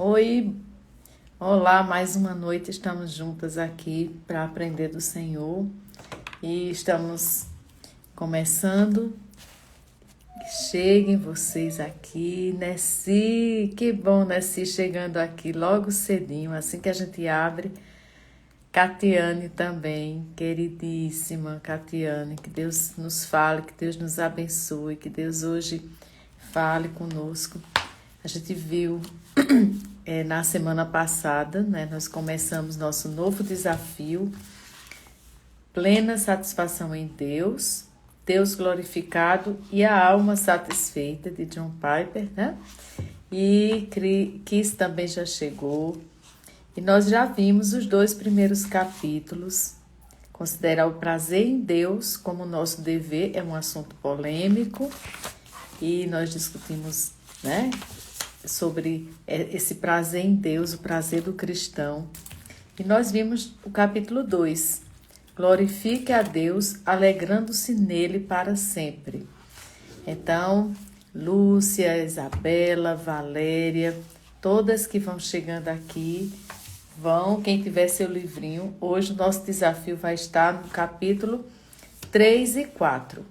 Oi, olá, mais uma noite estamos juntas aqui para aprender do Senhor e estamos começando. Cheguem vocês aqui, Nessi, que bom Nessi chegando aqui logo cedinho, assim que a gente abre. Catiane também, queridíssima Catiane, que Deus nos fale, que Deus nos abençoe, que Deus hoje fale conosco. A gente viu na semana passada, né, nós começamos nosso novo desafio, plena satisfação em Deus, Deus glorificado e a alma satisfeita, de John Piper, né? E Kiss também já chegou. E nós já vimos os 2 primeiros capítulos. Considerar o prazer em Deus como nosso dever é um assunto polêmico. E nós discutimos, né, sobre esse prazer em Deus, o prazer do cristão. E nós vimos o capítulo 2. Glorifique a Deus, alegrando-se nele para sempre. Então, Lúcia, Isabela, Valéria, todas que vão chegando aqui, quem tiver seu livrinho, hoje o nosso desafio vai estar no capítulo 3 e 4.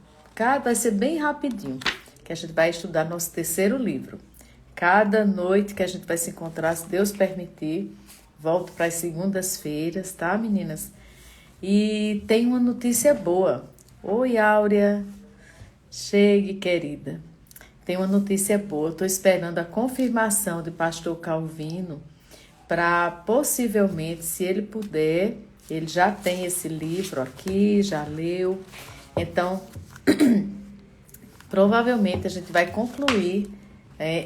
Vai ser bem rapidinho, que a gente vai estudar nosso terceiro livro. Cada noite que a gente vai se encontrar, se Deus permitir, volto para as segundas-feiras, tá, meninas? E tem uma notícia boa. Oi, Áurea. Chegue, querida. Tem uma notícia boa. Estou esperando a confirmação de pastor Calvino para possivelmente, se ele puder, ele já tem esse livro aqui, já leu. Então, provavelmente a gente vai concluir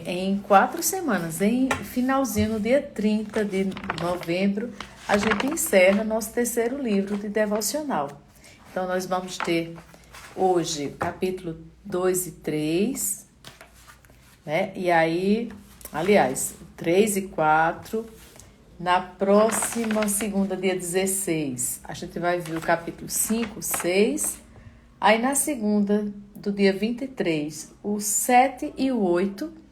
em 4 semanas, em finalzinho, no dia 30 de novembro, a gente encerra nosso terceiro livro de devocional. Então, nós vamos ter hoje capítulo 2 e 3, né? E aí, aliás, 3 e 4, na próxima segunda, dia 16, a gente vai ver o capítulo 5, 6, aí na segunda, do dia 23, o 7 e o 8,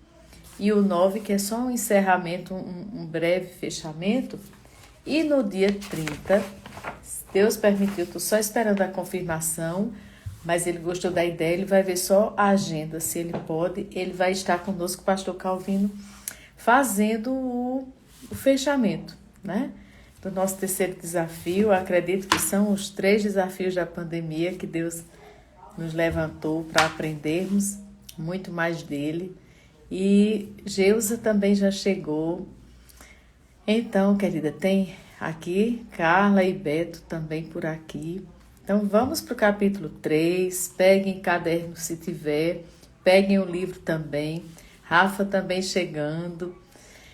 e o 9, que é só um encerramento, um breve fechamento. E no dia 30, se Deus permitiu, estou só esperando a confirmação, mas ele gostou da ideia, ele vai ver só a agenda, se ele pode, ele vai estar conosco, o pastor Calvino, fazendo o fechamento, né? Do nosso terceiro desafio. Eu acredito que são os 3 desafios da pandemia que Deus nos levantou para aprendermos muito mais dele. E Geusa também já chegou. Então, querida, tem aqui Carla e Beto também por aqui. Então, vamos para o capítulo 3. Peguem caderno se tiver. Peguem o livro também. Rafa também chegando.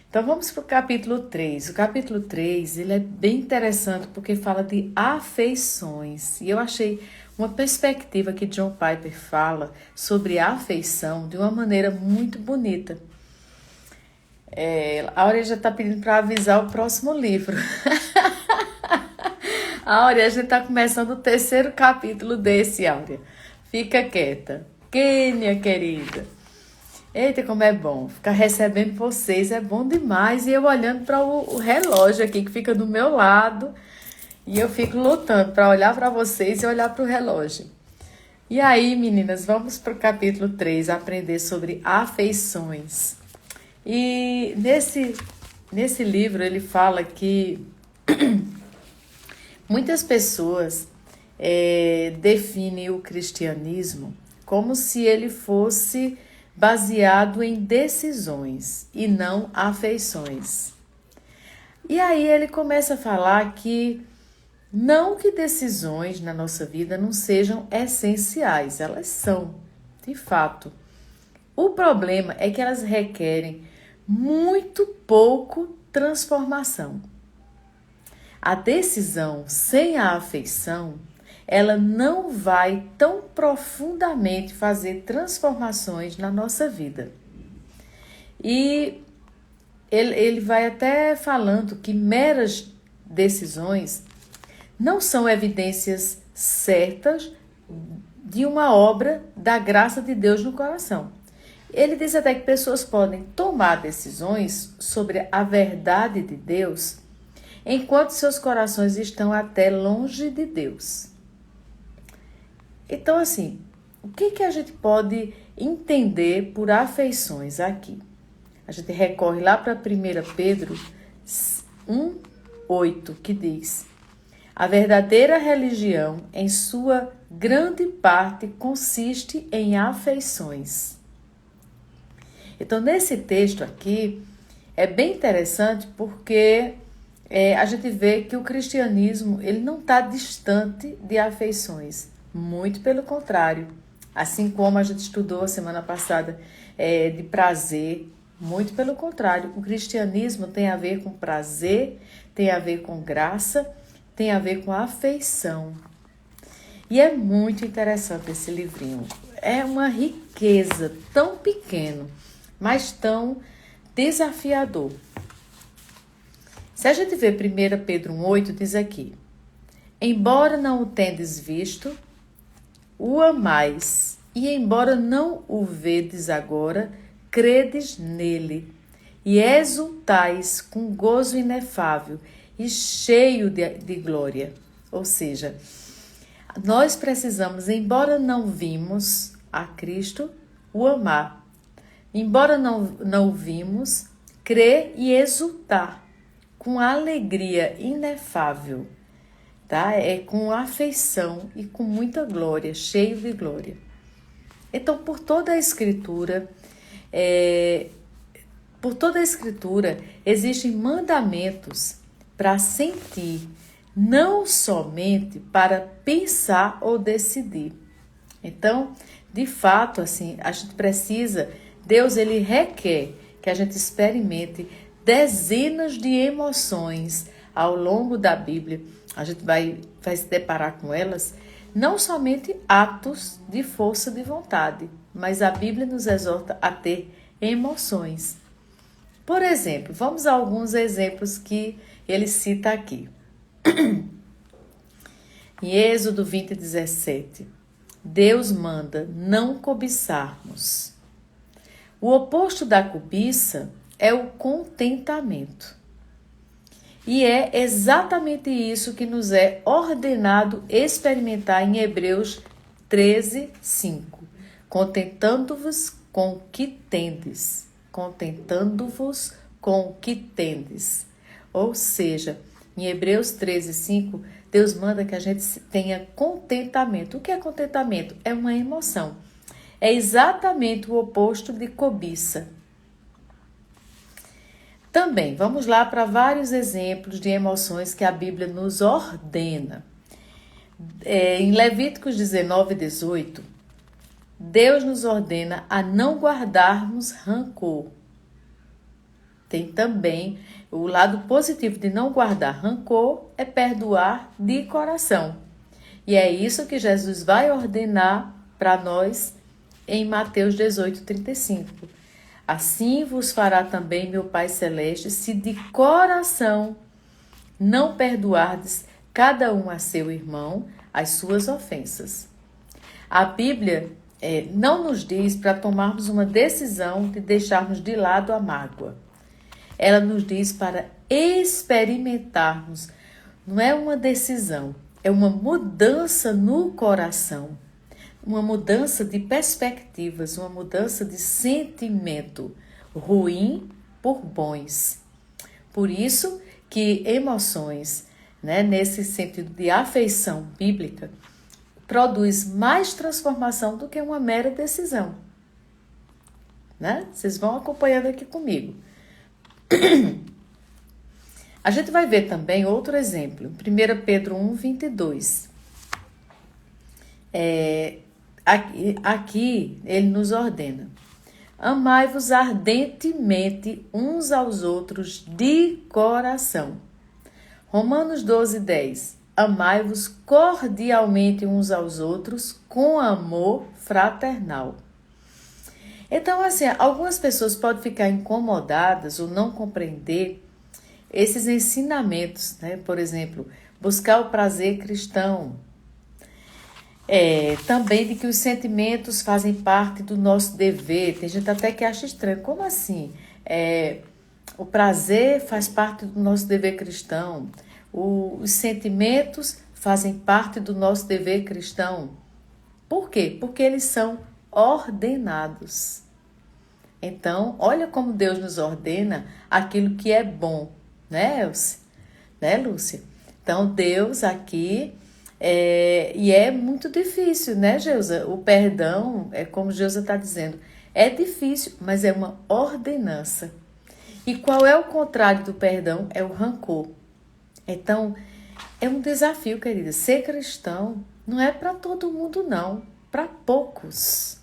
Então, vamos para o capítulo 3. O capítulo 3, ele é bem interessante porque fala de afeições. E eu achei uma perspectiva que John Piper fala sobre a afeição de uma maneira muito bonita. A Áurea já está pedindo para avisar o próximo livro. Áurea, a gente está começando o terceiro capítulo desse, Áurea. Fica quieta. Quênia, querida. Eita, como é bom. Ficar recebendo vocês é bom demais. E eu olhando para o relógio aqui que fica do meu lado. E eu fico lutando para olhar para vocês e olhar para o relógio. E aí, meninas, vamos para o capítulo 3, aprender sobre afeições. E nesse livro ele fala que muitas pessoas definem o cristianismo como se ele fosse baseado em decisões e não afeições. E aí ele começa a falar que não que decisões na nossa vida não sejam essenciais, elas são, de fato. O problema é que elas requerem muito pouco transformação. A decisão sem a afeição, ela não vai tão profundamente fazer transformações na nossa vida. E ele vai até falando que meras decisões não são evidências certas de uma obra da graça de Deus no coração. Ele diz até que pessoas podem tomar decisões sobre a verdade de Deus enquanto seus corações estão até longe de Deus. Então, assim, o que a gente pode entender por afeições aqui? A gente recorre lá para 1 Pedro 1:8, que diz: a verdadeira religião, em sua grande parte, consiste em afeições. Então, nesse texto aqui, é bem interessante porque a gente vê que o cristianismo ele não está distante de afeições. Muito pelo contrário. Assim como a gente estudou a semana passada de prazer, muito pelo contrário. O cristianismo tem a ver com prazer, tem a ver com graça, tem a ver com afeição. E é muito interessante esse livrinho. É uma riqueza tão pequeno, mas tão desafiador. Se a gente vê 1 Pedro 1:8, diz aqui: embora não o tendes visto, o amais, e embora não o vedes agora, credes nele, e exultais com gozo inefável e cheio de glória. Ou seja, nós precisamos, embora não vimos a Cristo, o amar. Embora não o vimos, crer e exultar com alegria inefável, tá? É com afeição e com muita glória, cheio de glória. Então, por toda a Escritura, existem mandamentos para sentir, não somente para pensar ou decidir. Então, de fato, assim, a gente precisa, Deus ele requer que a gente experimente dezenas de emoções ao longo da Bíblia. A gente vai se deparar com elas, não somente atos de força de vontade, mas a Bíblia nos exorta a ter emoções. Por exemplo, vamos a alguns exemplos que ele cita aqui. Em Êxodo 20:17, Deus manda não cobiçarmos. O oposto da cobiça é o contentamento. E é exatamente isso que nos é ordenado experimentar em Hebreus 13:5. Contentando-vos com o que tendes. Contentando-vos com o que tendes. Ou seja, em Hebreus 13:5, Deus manda que a gente tenha contentamento. O que é contentamento? É uma emoção. É exatamente o oposto de cobiça. Também, vamos lá para vários exemplos de emoções que a Bíblia nos ordena. Em Levíticos 19:18, Deus nos ordena a não guardarmos rancor. Tem também o lado positivo de não guardar rancor, é perdoar de coração. E é isso que Jesus vai ordenar para nós em Mateus 18:35. Assim vos fará também meu Pai Celeste, se de coração não perdoardes cada um a seu irmão as suas ofensas. A Bíblia não nos diz para tomarmos uma decisão de deixarmos de lado a mágoa. Ela nos diz para experimentarmos. Não é uma decisão, é uma mudança no coração. Uma mudança de perspectivas, uma mudança de sentimento ruim por bons. Por isso que emoções, nesse sentido de afeição bíblica, produz mais transformação do que uma mera decisão. Vocês vão acompanhando aqui comigo. A gente vai ver também outro exemplo, 1 Pedro 1:22. Aqui ele nos ordena: amai-vos ardentemente uns aos outros de coração. Romanos 12:10. Amai-vos cordialmente uns aos outros com amor fraternal. Então, assim, algumas pessoas podem ficar incomodadas ou não compreender esses ensinamentos, Por exemplo, buscar o prazer cristão. Também de que os sentimentos fazem parte do nosso dever. Tem gente até que acha estranho. Como assim? O prazer faz parte do nosso dever cristão. Os sentimentos fazem parte do nosso dever cristão. Por quê? Porque eles são ordenados. Então, olha como Deus nos ordena aquilo que é bom, né, Elce? Né, Lúcia? Então, Deus aqui, e é muito difícil, né, Geusa? O perdão, como Geusa está dizendo, é difícil, mas é uma ordenança. E qual é o contrário do perdão? É o rancor. Então, é um desafio, querida. Ser cristão não é para todo mundo, não. Para poucos.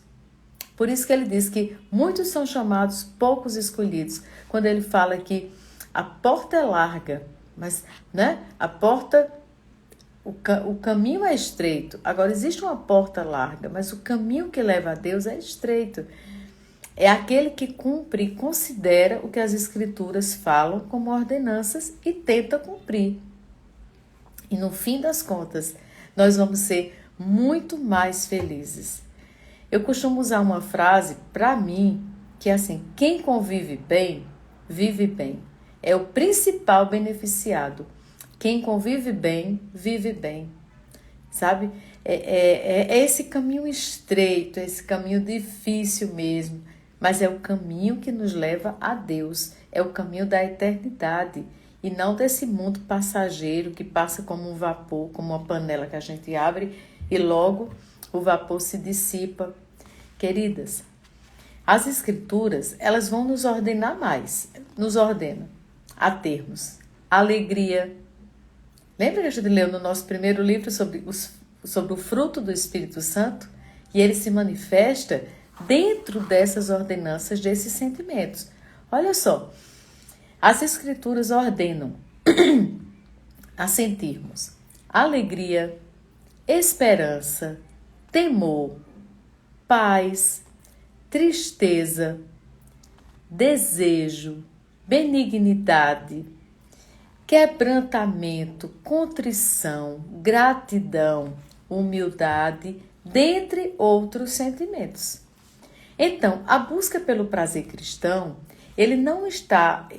Por isso que ele diz que muitos são chamados, poucos escolhidos. Quando ele fala que a porta é larga, mas, né, a porta, o caminho é estreito. Agora, existe uma porta larga, mas o caminho que leva a Deus é estreito. É aquele que cumpre e considera o que as Escrituras falam como ordenanças e tenta cumprir. E no fim das contas, nós vamos ser muito mais felizes. Eu costumo usar uma frase, para mim, que é assim: quem convive bem, vive bem. É o principal beneficiado. Quem convive bem, vive bem. Sabe? É esse caminho estreito, é esse caminho difícil mesmo, mas é o caminho que nos leva a Deus. É o caminho da eternidade e não desse mundo passageiro que passa como um vapor, como uma panela que a gente abre e logo o vapor se dissipa. Queridas, as Escrituras, elas vão nos ordenar mais. Nos ordena a termos alegria. Lembra que a gente leu no nosso primeiro livro sobre o fruto do Espírito Santo? E ele se manifesta dentro dessas ordenanças, desses sentimentos. Olha só, as Escrituras ordenam a sentirmos alegria, esperança, temor, paz, tristeza, desejo, benignidade, quebrantamento, contrição, gratidão, humildade, dentre outros sentimentos. Então, a busca pelo prazer cristão,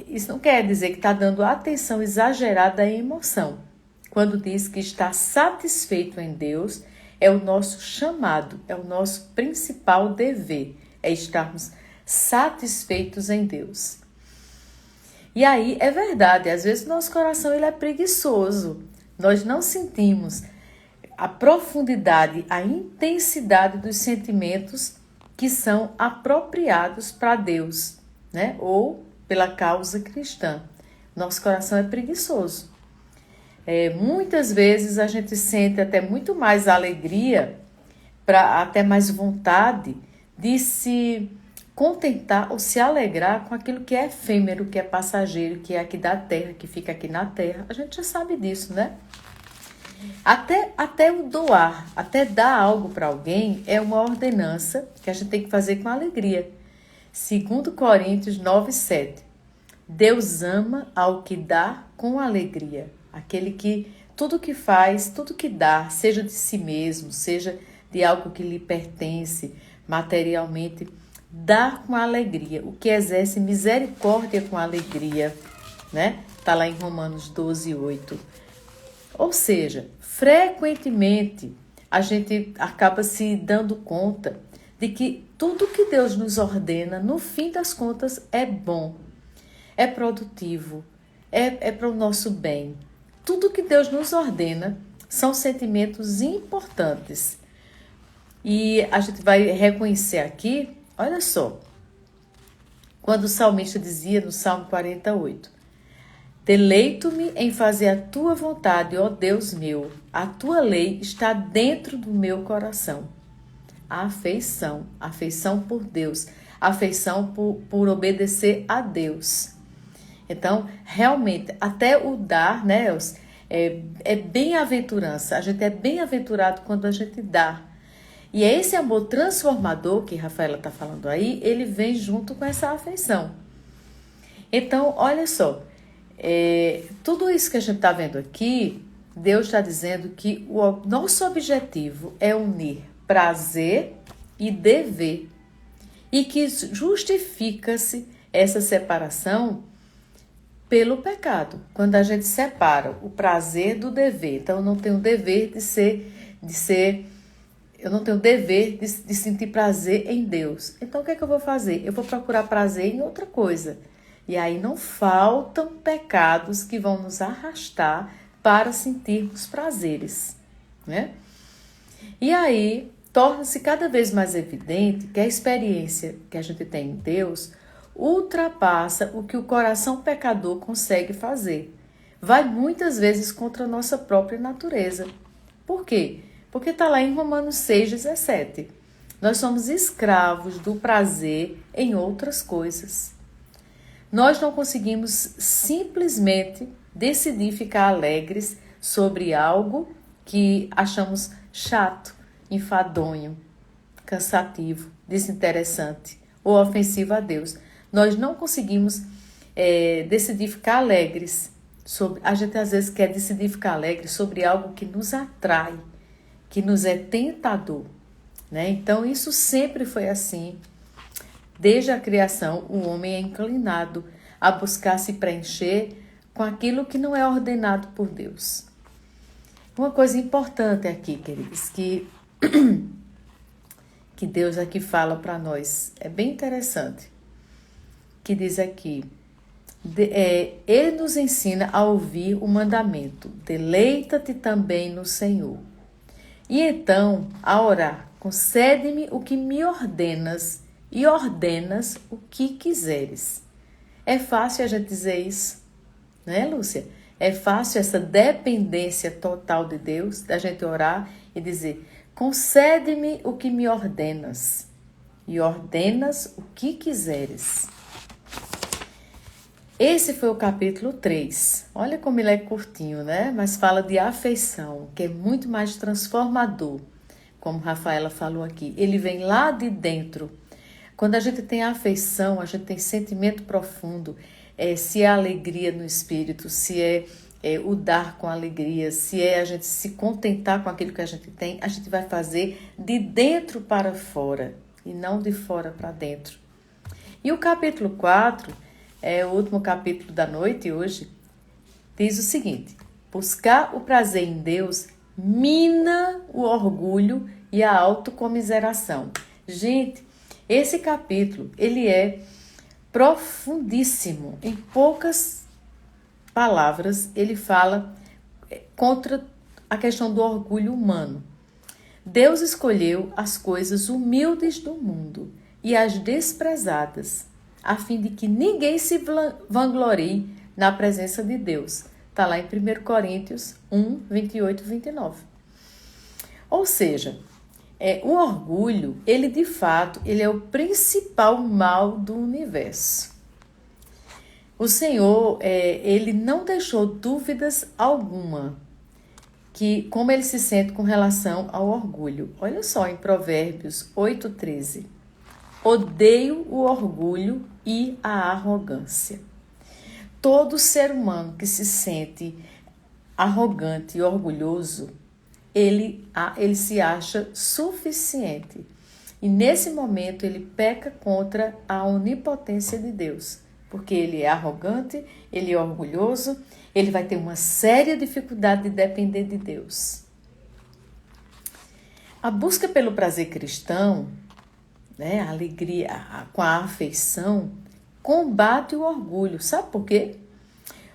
isso não quer dizer que está dando atenção exagerada à emoção. Quando diz que está satisfeito em Deus, é o nosso chamado, é o nosso principal dever, é estarmos satisfeitos em Deus. E aí, é verdade, às vezes nosso coração ele é preguiçoso, nós não sentimos a profundidade, a intensidade dos sentimentos que são apropriados para Deus, né? Ou pela causa cristã. Nosso coração é preguiçoso. Muitas vezes a gente sente até muito mais alegria, até mais vontade de se contentar ou se alegrar com aquilo que é efêmero, que é passageiro, que é aqui da terra, que fica aqui na terra. A gente já sabe disso, né? Até o doar, até dar algo para alguém é uma ordenança que a gente tem que fazer com alegria. 2 Coríntios 9:7. Deus ama ao que dá com alegria. Aquele que tudo que faz, tudo que dá, seja de si mesmo, seja de algo que lhe pertence materialmente, dá com alegria. O que exerce misericórdia com alegria, né? Está lá em Romanos 12:8. Ou seja, frequentemente a gente acaba se dando conta de que tudo que Deus nos ordena, no fim das contas, é bom, é produtivo, é para o nosso bem. Tudo que Deus nos ordena são sentimentos importantes. E a gente vai reconhecer aqui, olha só, quando o salmista dizia no Salmo 48, deleito-me em fazer a tua vontade, ó Deus meu, a tua lei está dentro do meu coração. A afeição por Deus, a afeição por obedecer a Deus. Então, realmente, até o dar, né, é bem-aventurança. A gente é bem-aventurado quando a gente dá. E é esse amor transformador que Rafaela está falando aí, ele vem junto com essa afeição. Então, olha só, tudo isso que a gente está vendo aqui Deus está dizendo que o nosso objetivo é unir prazer e dever. E que justifica-se essa separação pelo pecado. Quando a gente separa o prazer do dever. Então, eu não tenho o dever eu não tenho o dever de sentir prazer em Deus. Então, o que é que eu vou fazer? Eu vou procurar prazer em outra coisa. E aí não faltam pecados que vão nos arrastar para sentirmos prazeres, né? E aí torna-se cada vez mais evidente que a experiência que a gente tem em Deus ultrapassa o que o coração pecador consegue fazer. Vai muitas vezes contra a nossa própria natureza. Por quê? Porque está lá em Romanos 6,17. Nós somos escravos do prazer em outras coisas. Nós não conseguimos simplesmente decidir ficar alegres sobre algo que achamos chato, enfadonho, cansativo, desinteressante ou ofensivo a Deus. Nós não conseguimos decidir ficar alegres. A gente às vezes quer decidir ficar alegre sobre algo que nos atrai, que nos é tentador, né? Então isso sempre foi assim. Desde a criação, o homem é inclinado a buscar se preencher com aquilo que não é ordenado por Deus. Uma coisa importante aqui, queridos, que Deus aqui fala para nós, é bem interessante, que diz aqui, ele nos ensina a ouvir o mandamento, deleita-te também no Senhor. E então, a orar, concede-me o que me ordenas e ordenas o que quiseres. É fácil a gente dizer isso, né, Lúcia? É fácil essa dependência total de Deus, da gente orar e dizer, concede-me o que me ordenas e ordenas o que quiseres. Esse foi o capítulo 3. Olha como ele é curtinho, né? Mas fala de afeição, que é muito mais transformador, como Rafaela falou aqui. Ele vem lá de dentro. Quando a gente tem afeição, a gente tem sentimento profundo, se é alegria no espírito, se é o dar com alegria, se é a gente se contentar com aquilo que a gente tem, a gente vai fazer de dentro para fora e não de fora para dentro. E o capítulo 4, o último capítulo da noite hoje, diz o seguinte: buscar o prazer em Deus mina o orgulho e a autocomiseração. Gente, esse capítulo, ele é profundíssimo. Em poucas palavras, ele fala contra a questão do orgulho humano. Deus escolheu as coisas humildes do mundo e as desprezadas, a fim de que ninguém se vanglorie na presença de Deus. Está lá em 1 Coríntios 1, 28 e 29. Ou seja, o orgulho, ele de fato, ele é o principal mal do universo. O Senhor, ele não deixou dúvidas alguma que como ele se sente com relação ao orgulho. Olha só em Provérbios 8:13. Odeio o orgulho e a arrogância. Todo ser humano que se sente arrogante e orgulhoso, ele se acha suficiente. E nesse momento ele peca contra a onipotência de Deus. Porque ele é arrogante, ele é orgulhoso, ele vai ter uma séria dificuldade de depender de Deus. A busca pelo prazer cristão, né, a alegria com a afeição, combate o orgulho. Sabe por quê?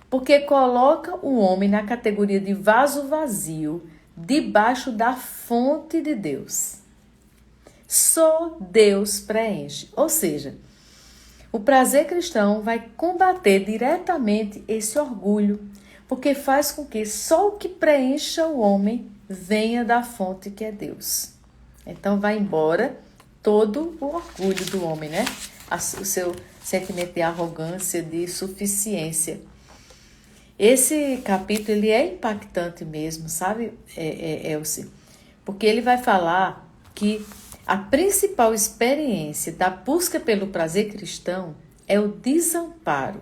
Porque coloca o homem na categoria de vaso vazio, debaixo da fonte de Deus. Só Deus preenche. Ou seja, o prazer cristão vai combater diretamente esse orgulho, porque faz com que só o que preencha o homem venha da fonte que é Deus. Então vai embora todo o orgulho do homem, né? O seu sentimento de arrogância, de suficiência. Esse capítulo, ele é impactante mesmo, sabe, Elci? Porque ele vai falar que a principal experiência da busca pelo prazer cristão é o desamparo,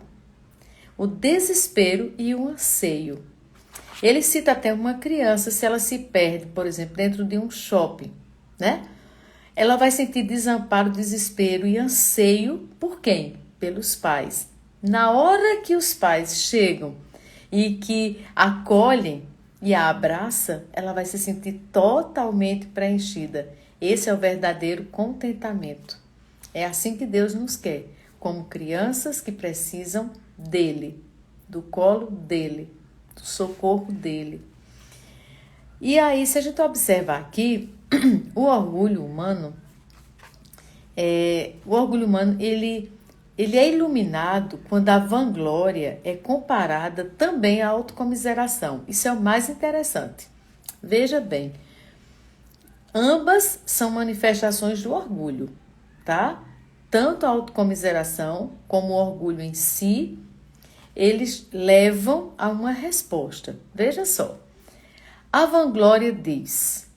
o desespero e o anseio. Ele cita até uma criança, se ela se perde, por exemplo, dentro de um shopping, né? Ela vai sentir desamparo, desespero e anseio por quem? Pelos pais. Na hora que os pais chegam e que acolhem e a abraça, ela vai se sentir totalmente preenchida. Esse é o verdadeiro contentamento. É assim que Deus nos quer, como crianças que precisam dele, do colo dele, do socorro dele. E aí, se a gente observar aqui, o orgulho humano, ele é iluminado quando a vanglória é comparada também à autocomiseração. Isso é o mais interessante. Veja bem, ambas são manifestações do orgulho, tá? Tanto a autocomiseração como o orgulho em si, eles levam a uma resposta. Veja só, a vanglória diz: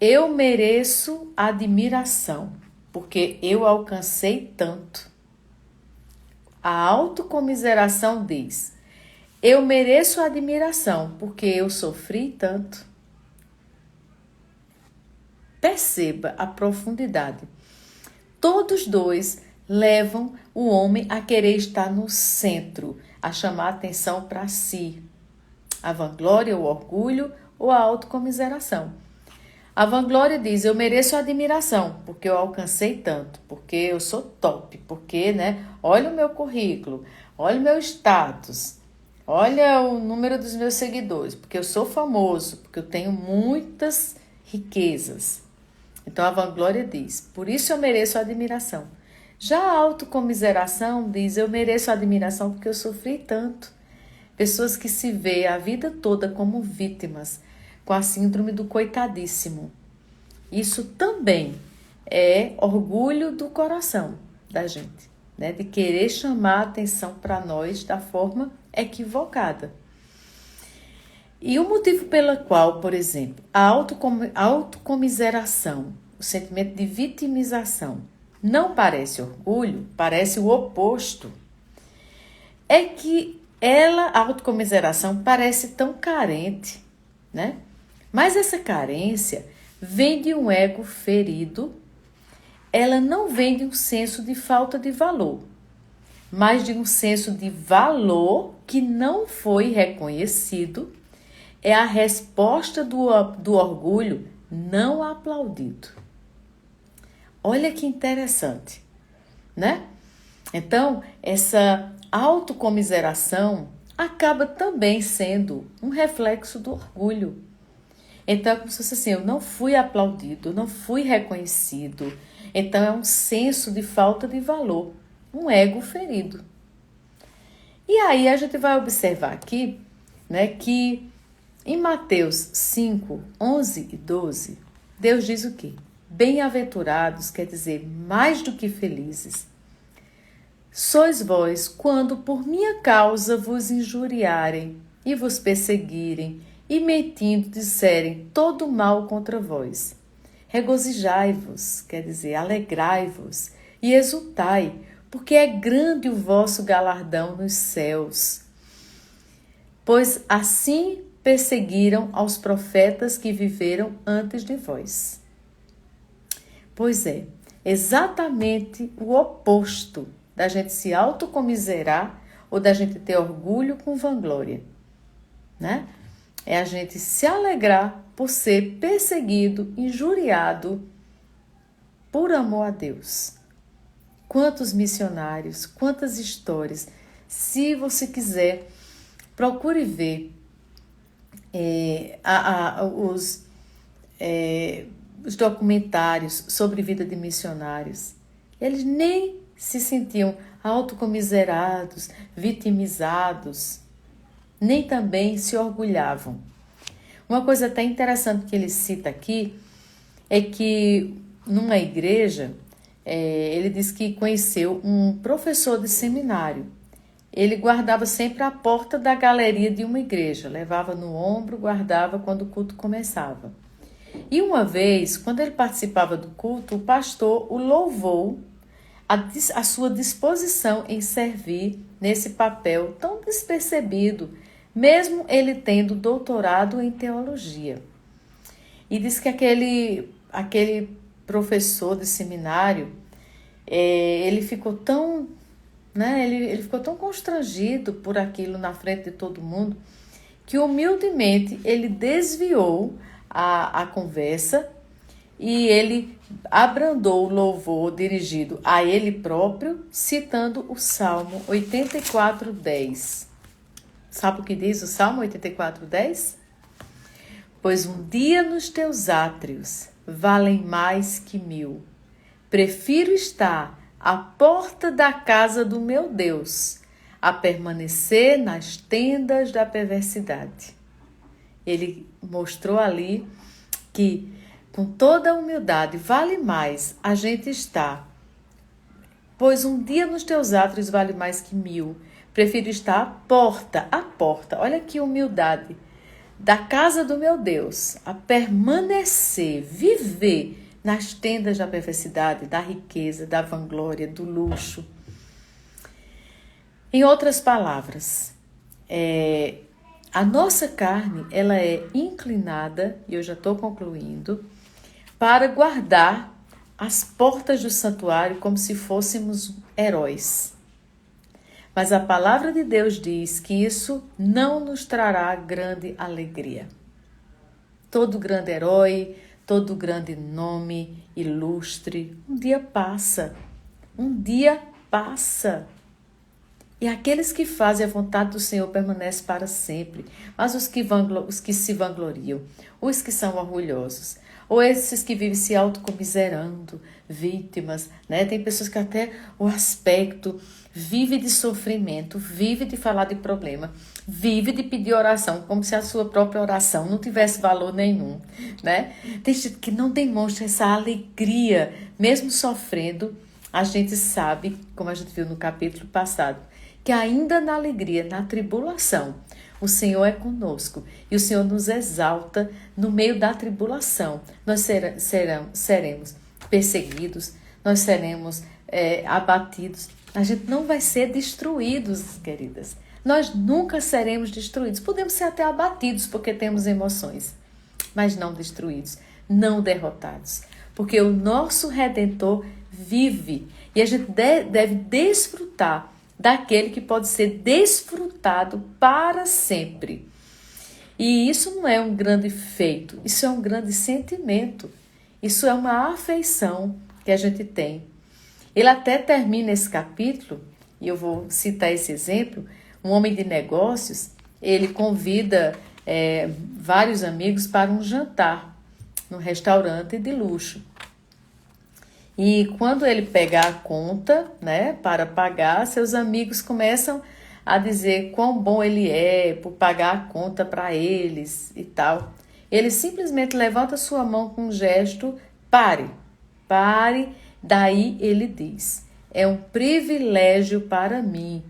eu mereço admiração, porque eu alcancei tanto. A autocomiseração diz: eu mereço admiração, porque eu sofri tanto. Perceba a profundidade. Todos dois levam o homem a querer estar no centro, a chamar atenção para si. A vanglória, o orgulho ou a autocomiseração. A vanglória diz: eu mereço admiração, porque eu alcancei tanto, porque eu sou top, porque, olha o meu currículo, olha o meu status, olha o número dos meus seguidores, porque eu sou famoso, porque eu tenho muitas riquezas. Então a vanglória diz: por isso eu mereço admiração. Já a autocomiseração diz: eu mereço admiração porque eu sofri tanto. Pessoas que se veem a vida toda como vítimas, com a síndrome do coitadíssimo. Isso também é orgulho do coração da gente, de querer chamar a atenção para nós da forma equivocada. E o motivo pelo qual, por exemplo, a autocomiseração, o sentimento de vitimização, não parece orgulho, parece o oposto, é que a autocomiseração parece tão carente, Mas essa carência vem de um ego ferido, ela não vem de um senso de falta de valor, mas de um senso de valor que não foi reconhecido. É a resposta do orgulho não aplaudido. Olha que interessante, Então, essa autocomiseração acaba também sendo um reflexo do orgulho. Então, é como se fosse assim: eu não fui aplaudido, não fui reconhecido. Então, é um senso de falta de valor, um ego ferido. E aí, a gente vai observar aqui, que em Mateus 5, 11 e 12, Deus diz o quê? Bem-aventurados quer dizer mais do que felizes. Sois vós quando por minha causa vos injuriarem e vos perseguirem e mentindo disserem todo mal contra vós. Regozijai-vos, quer dizer, alegrai-vos e exultai, porque é grande o vosso galardão nos céus. Pois assim perseguiram aos profetas que viveram antes de vós. Pois é, exatamente o oposto da gente se autocomiserar ou da gente ter orgulho com vanglória, É a gente se alegrar por ser perseguido, injuriado por amor a Deus. Quantos missionários, quantas histórias. Se você quiser, procure ver os documentários sobre vida de missionários. Eles nem se sentiam autocomiserados, vitimizados, nem também se orgulhavam. Uma coisa até interessante que ele cita aqui é que numa igreja, ele diz que conheceu um professor de seminário. Ele guardava sempre a porta da galeria de uma igreja, levava no ombro, guardava quando o culto começava. E uma vez, quando ele participava do culto, o pastor o louvou a sua disposição em servir nesse papel tão despercebido mesmo ele tendo doutorado em teologia. E diz que aquele professor de seminário, ele ficou tão, né, ele ficou tão constrangido por aquilo na frente de todo mundo, que humildemente ele desviou a conversa e ele abrandou o louvor dirigido a ele próprio, citando o Salmo 84:10. Sabe o que diz o Salmo 84:10? Pois um dia nos teus átrios valem mais que 1000. Prefiro estar à porta da casa do meu Deus a permanecer nas tendas da perversidade. Ele mostrou ali que, com toda a humildade, vale mais a gente estar. Pois um dia nos teus átrios vale mais que 1000. Prefiro estar à porta. Olha que humildade. Da casa do meu Deus, a permanecer, viver nas tendas da perversidade, da riqueza, da vanglória, do luxo. Em outras palavras, a nossa carne, ela é inclinada, e eu já estou concluindo, para guardar as portas do santuário como se fôssemos heróis. Mas a palavra de Deus diz que isso não nos trará grande alegria. Todo grande herói, todo grande nome ilustre, um dia passa. Um dia passa. E aqueles que fazem a vontade do Senhor permanecem para sempre. Mas os que se vangloriam, os que são orgulhosos, ou esses que vivem se autocomiserando, vítimas, né? Tem pessoas que até o aspecto vive de sofrimento, vive de falar de problema, vive de pedir oração, como se a sua própria oração não tivesse valor nenhum, né? Tem gente que não demonstra essa alegria, mesmo sofrendo. A gente sabe, como a gente viu no capítulo passado, que ainda na alegria, na tribulação, o Senhor é conosco e o Senhor nos exalta no meio da tribulação. Nós seremos perseguidos, nós seremos abatidos. A gente não vai ser destruídos, queridas. Nós nunca seremos destruídos. Podemos ser até abatidos porque temos emoções, mas não destruídos, não derrotados. Porque o nosso Redentor vive e a gente deve desfrutar daquele que pode ser desfrutado para sempre. E isso não é um grande feito, isso é um grande sentimento. Isso é uma afeição que a gente tem. Ele até termina esse capítulo, e eu vou citar esse exemplo, um homem de negócios, ele convida vários amigos para um jantar num restaurante de luxo. E quando ele pegar a conta, né, para pagar, seus amigos começam a dizer quão bom ele é por pagar a conta para eles e tal. Ele simplesmente levanta sua mão com um gesto, pare. Daí ele diz, é um privilégio para mim.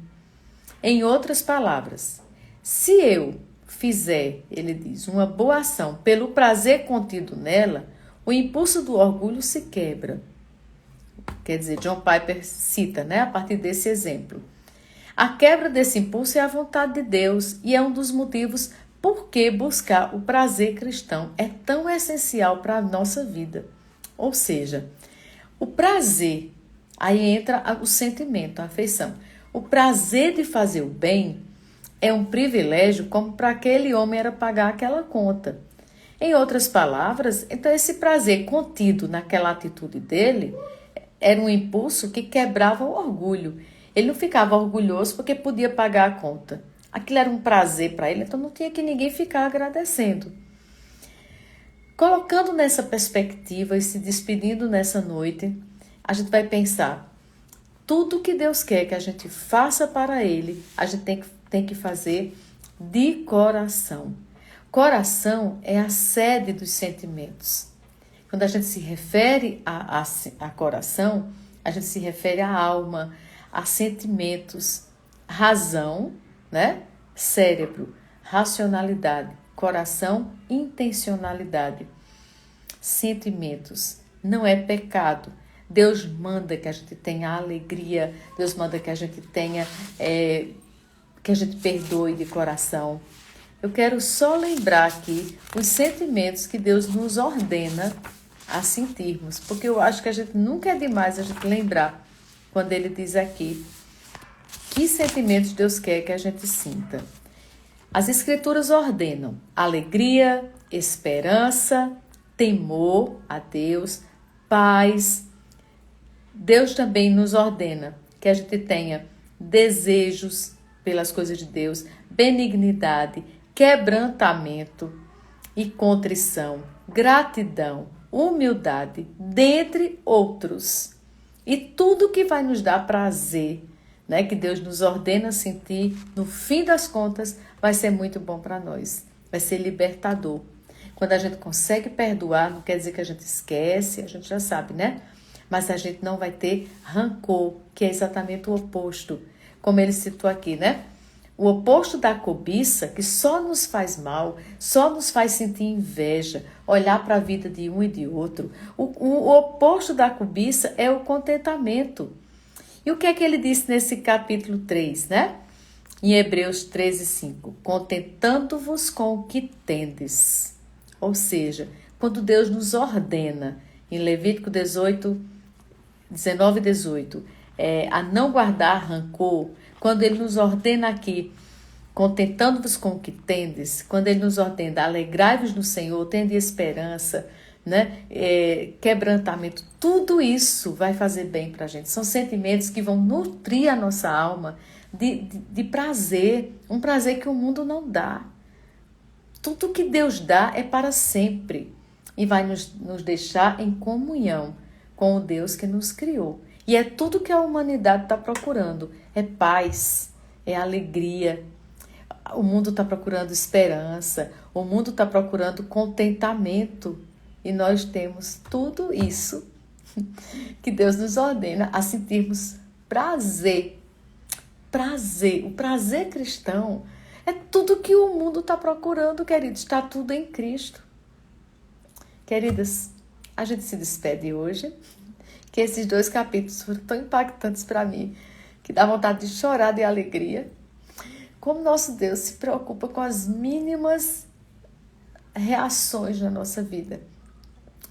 Em outras palavras, se eu fizer, ele diz, uma boa ação pelo prazer contido nela, o impulso do orgulho se quebra. Quer dizer, John Piper cita, né, a partir desse exemplo. A quebra desse impulso é a vontade de Deus e é um dos motivos por que buscar o prazer cristão é tão essencial para a nossa vida. Ou seja, o prazer, aí entra o sentimento, a afeição. O prazer de fazer o bem é um privilégio como para aquele homem era pagar aquela conta. Em outras palavras, então esse prazer contido naquela atitude dele era um impulso que quebrava o orgulho. Ele não ficava orgulhoso porque podia pagar a conta. Aquilo era um prazer para ele, então não tinha que ninguém ficar agradecendo. Colocando nessa perspectiva e se despedindo nessa noite, a gente vai pensar, tudo que Deus quer que a gente faça para Ele, a gente tem que fazer de coração. Coração é a sede dos sentimentos. Quando a gente se refere a coração, a gente se refere à alma, a sentimentos, razão, né? Cérebro, racionalidade, coração, intencionalidade. Sentimentos, não é pecado. Deus manda que a gente tenha alegria, Deus manda que a gente tenha que a gente perdoe de coração. Eu quero só lembrar aqui os sentimentos que Deus nos ordena a sentirmos, porque eu acho que a gente nunca é demais a gente lembrar quando ele diz aqui que sentimentos Deus quer que a gente sinta. As Escrituras ordenam alegria, esperança, temor a Deus, paz. Deus também nos ordena que a gente tenha desejos pelas coisas de Deus, benignidade, quebrantamento e contrição, gratidão, humildade, dentre outros. E tudo que vai nos dar prazer, né, que Deus nos ordena sentir, no fim das contas, vai ser muito bom para nós. Vai ser libertador. Quando a gente consegue perdoar, não quer dizer que a gente esquece, a gente já sabe, né? Mas a gente não vai ter rancor, que é exatamente o oposto. Como ele citou aqui, né? O oposto da cobiça, que só nos faz mal, só nos faz sentir inveja, olhar para a vida de um e de outro. O oposto da cobiça é o contentamento. E o que é que ele disse nesse capítulo 3, né? Em Hebreus 13:5. Contentando-vos com o que tendes. Ou seja, quando Deus nos ordena, em Levítico 19 e 18, a não guardar rancor, quando ele nos ordena aqui, contentando-vos com o que tendes, quando ele nos ordena, alegrai-vos no Senhor, tende esperança, né? Quebrantamento, tudo isso vai fazer bem para a gente. São sentimentos que vão nutrir a nossa alma de prazer, um prazer que o mundo não dá. Tudo que Deus dá é para sempre e vai nos deixar em comunhão com o Deus que nos criou. E é tudo que a humanidade está procurando. É paz, é alegria. O mundo está procurando esperança. O mundo está procurando contentamento. E nós temos tudo isso que Deus nos ordena a sentirmos prazer. Prazer. O prazer cristão é tudo que o mundo está procurando, queridos. Está tudo em Cristo. Queridas, a gente se despede hoje. Que esses 2 capítulos foram tão impactantes para mim, que dá vontade de chorar de alegria. Como nosso Deus se preocupa com as mínimas reações na nossa vida.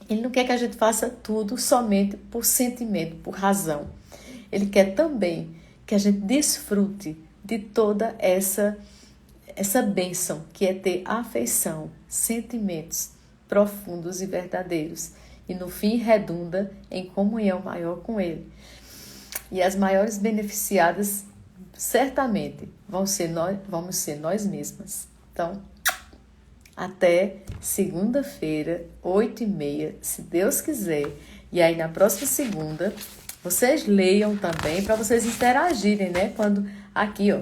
Ele não quer que a gente faça tudo somente por sentimento, por razão. Ele quer também que a gente desfrute de toda essa bênção, que é ter afeição, sentimentos profundos e verdadeiros. E no fim redunda em comunhão maior com Ele. E as maiores beneficiadas, certamente, vamos ser nós mesmas. Então, até segunda-feira, 8h30, se Deus quiser. E aí, na próxima segunda, vocês leiam também, para vocês interagirem, né? Quando aqui, ó,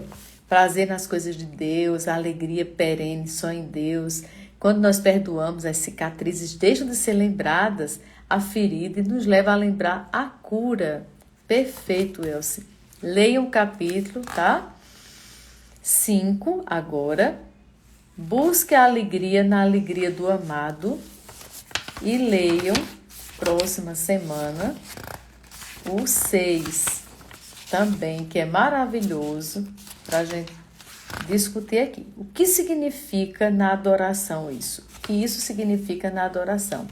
prazer nas coisas de Deus, a alegria perene só em Deus. Quando nós perdoamos, as cicatrizes deixam de ser lembradas, a ferida, e nos leva a lembrar a cura. Perfeito, Elce. Leiam o capítulo, tá? 5 agora. Busque a alegria na alegria do amado. E leiam, próxima semana, o 6 também, que é maravilhoso, para a gente discutir aqui. O que significa na adoração isso? O que isso significa na adoração?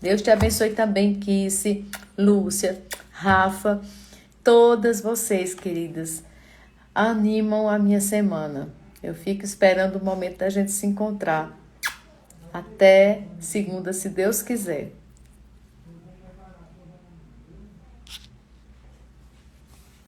Deus te abençoe também, Kisse, Lúcia, Rafa, todas vocês, queridas, animam a minha semana. Eu fico esperando o momento da gente se encontrar. Até segunda, se Deus quiser.